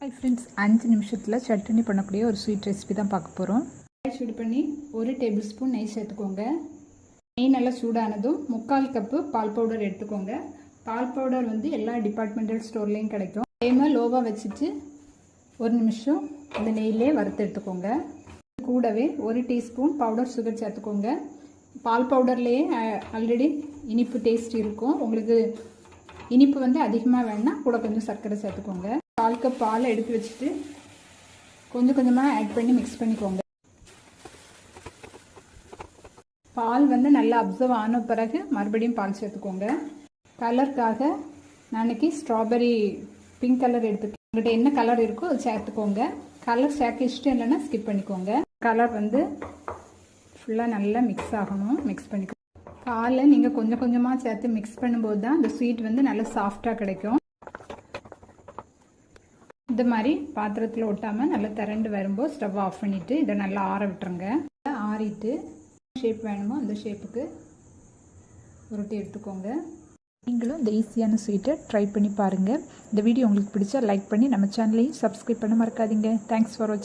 Hi friends, 5 நிமிஷத்தில் சட்னி பண்ணக்கூடிய ஒரு ஸ்வீட் ரெசிபி தான் பார்க்க போகிறோம். சூடு பண்ணி 1 டேபிள் ஸ்பூன் நெய் சேர்த்துக்கோங்க. நெய் நல்லா சூடானதும் 3/4 கப்பு பால் பவுடர் எடுத்துக்கோங்க. பால் பவுடர் வந்து எல்லா டிபார்ட்மெண்டல் ஸ்டோர்லேயும் கிடைக்கும். ஃப்ளேமை லோவாக வச்சுட்டு 1 நிமிஷம் அந்த நெய்யிலே வறுத்து எடுத்துக்கோங்க. கூடவே 1 டீஸ்பூன் பவுடர் சுகர் சேர்த்துக்கோங்க. பால் பவுடர்லேயே ஆல்ரெடி இனிப்பு டேஸ்ட் இருக்கும். உங்களுக்கு இனிப்பு வந்து அதிகமாக வேணுன்னா கூட கொஞ்சம் சர்க்கரை சேர்த்துக்கோங்க. 1/4 கப் பாலை எடுத்து வச்சுட்டு கொஞ்சம் கொஞ்சமாக ஆட் பண்ணி மிக்ஸ் பண்ணிக்கோங்க. பால் வந்து நல்லா அப்சர்வ் ஆன பிறகு மறுபடியும் பால் சேர்த்துக்கோங்க. கலருக்காக நான் இன்னைக்கு ஸ்ட்ராபெரி பிங்க் கலர் எடுத்துக்கேன். உங்கள்கிட்ட என்ன கலர் இருக்கோ அது சேர்த்துக்கோங்க. கலர் சேர்க்க இஷ்டம் இல்லைன்னா ஸ்கிப் பண்ணிக்கோங்க. கலர் வந்து ஃபுல்லாக நல்லா மிக்ஸ் ஆகணும். மிக்ஸ் பண்ணிக்கோங்க. பாலை நீங்கள் கொஞ்சம் கொஞ்சமாக சேர்த்து மிக்ஸ் பண்ணும்போது தான் அந்த ஸ்வீட் வந்து நல்லா சாஃப்டாக கிடைக்கும். இந்த மாதிரி பாத்திரத்தில் ஒட்டாமல் நல்லா திரண்டு வரும்போது ஸ்டவ் ஆஃப் பண்ணிவிட்டு இதை நல்லா ஆற விட்டுருங்க. ஆறிட்டு ஷேப் வேணுமோ அந்த ஷேப்புக்கு உருட்டி எடுத்துக்கோங்க. நீங்களும் இந்த ஈஸியான ஸ்வீட்டை ட்ரை பண்ணி பாருங்கள். இந்த வீடியோ உங்களுக்கு பிடிச்சா லைக் பண்ணி நம்ம சேனலையும் சப்ஸ்கிரைப் பண்ண மறக்காதீங்க. தேங்க்ஸ் ஃபார் வாட்சிங்.